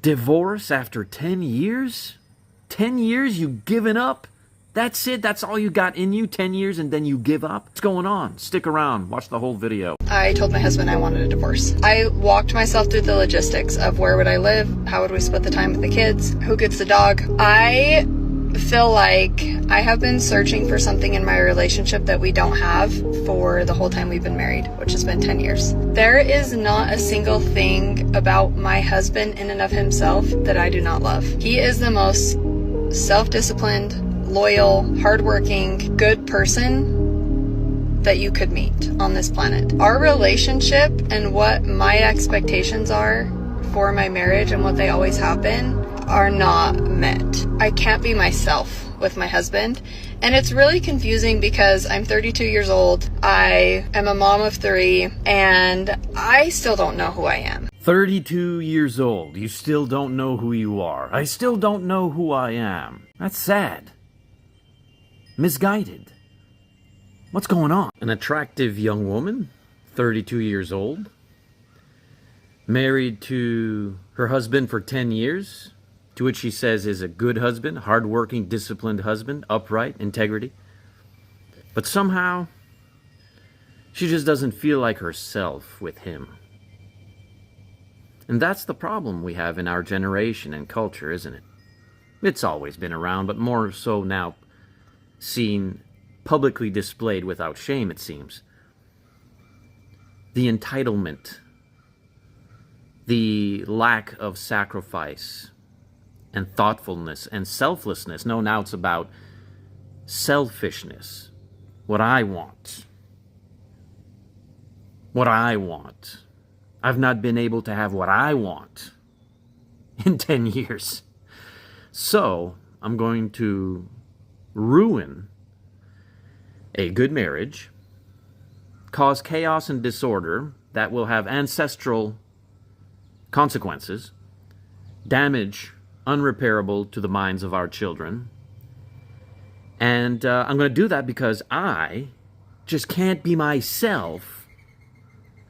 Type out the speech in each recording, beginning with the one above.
Divorce after 10 years? 10 years you given up? That's it? That's all you got in you? 10 years and then you give up? What's going on? Stick around. Watch the whole video. I told my husband I wanted a divorce. I walked myself through the logistics of where would I live? How would we split the time with the kids? Who gets the dog? I feel like I have been searching for something in my relationship that we don't have for the whole time we've been married, which has been 10 years. There is not a single thing about my husband in and of himself that I do not love. He is the most self-disciplined, loyal, hardworking, good person that you could meet on this planet. Our relationship and what my expectations are for my marriage and what they always have been are not met. I can't be myself with my husband, and it's really confusing because I'm 32 years old, I am a mom of 3, and I still don't know who I am. 32 years old. You still don't know who you are. I still don't know who I am. That's sad. Misguided. What's going on? An attractive young woman, 32 years old, married to her husband for 10 years, to which she says is a good husband, hardworking, disciplined husband, upright, integrity. But somehow, she just doesn't feel like herself with him. And that's the problem we have in our generation and culture, isn't it? It's always been around, but more so now seen publicly displayed without shame, it seems. The entitlement, the lack of sacrifice and thoughtfulness and selflessness. No, now it's about selfishness. What I want. What I want. I've not been able to have what I want in 10 years. So, I'm going to ruin a good marriage, cause chaos and disorder that will have ancestral consequences, damage unrepairable to the minds of our children. And I'm going to do that because I just can't be myself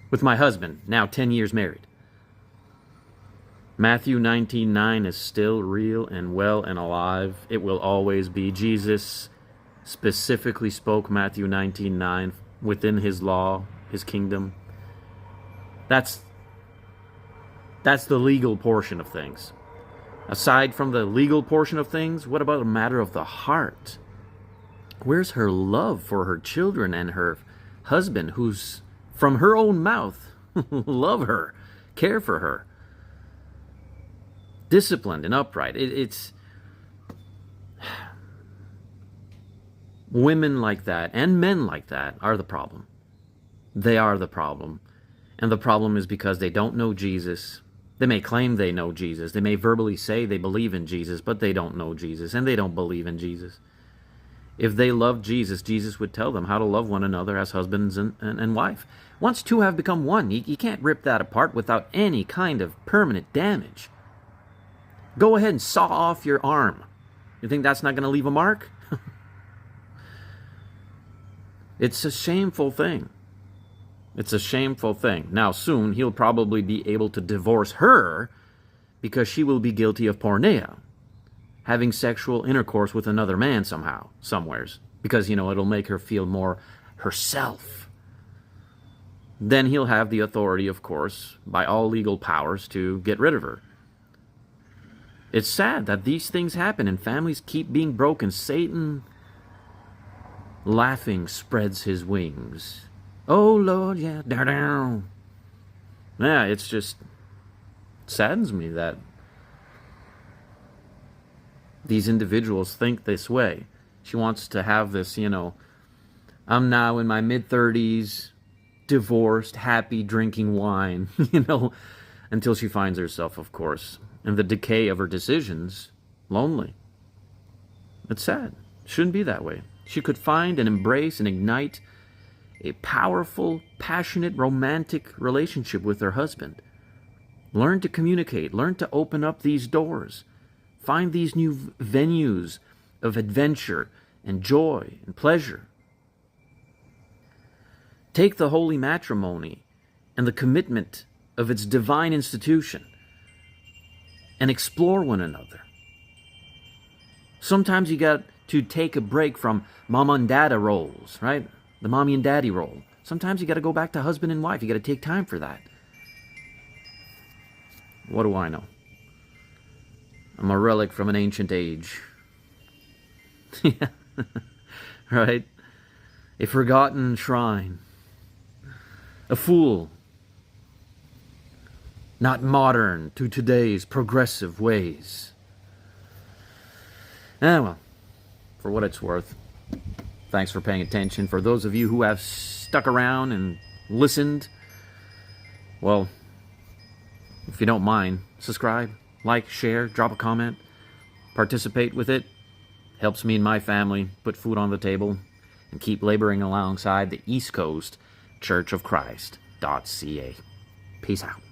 with my husband, now 10 years married. Matthew 19:9 is still real and well and alive. It will always be. Jesus specifically spoke Matthew 19:9 within his law, his kingdom. That's the legal portion of things. Aside from the legal portion of things, what about a matter of the heart? Where's her love for her children and her husband, who's from her own mouth love her, care for her, disciplined and upright? It's women like that and men like that are the problem. They are the problem. And the problem is because they don't know Jesus. They may claim they know Jesus. They may verbally say they believe in Jesus, but they don't know Jesus and they don't believe in Jesus. If they loved Jesus, Jesus would tell them how to love one another as husbands and wife. Once two have become one, you can't rip that apart without any kind of permanent damage. Go ahead and saw off your arm. You think that's not going to leave a mark? It's a shameful thing. It's a shameful thing. Now, soon, he'll probably be able to divorce her because she will be guilty of porneia, having sexual intercourse with another man somehow, somewheres, because, it'll make her feel more herself. Then he'll have the authority, of course, by all legal powers to get rid of her. It's sad that these things happen and families keep being broken. Satan, laughing, spreads his wings. Oh, Lord, yeah, down. Yeah, it's just saddens me that these individuals think this way. She wants to have this, I'm now in my mid-30s, divorced, happy, drinking wine, until she finds herself, of course, in the decay of her decisions, lonely. It's sad. Shouldn't be that way. She could find and embrace and ignite a powerful, passionate, romantic relationship with her husband. Learn to communicate. Learn to open up these doors. Find these new venues of adventure and joy and pleasure. Take the holy matrimony and the commitment of its divine institution and explore one another. Sometimes you got to take a break from mama and dada roles, right? The mommy and daddy role. Sometimes you got to go back to husband and wife. You got to take time for that. What do I know? I'm a relic from an ancient age. Yeah. Right? A forgotten shrine. A fool. Not modern to today's progressive ways. Well, for what it's worth, thanks for paying attention. For those of you who have stuck around and listened, well, if you don't mind, subscribe, like, share, drop a comment, participate with it. Helps me and my family put food on the table and keep laboring alongside the East Coast Church of Christ.ca. Peace out.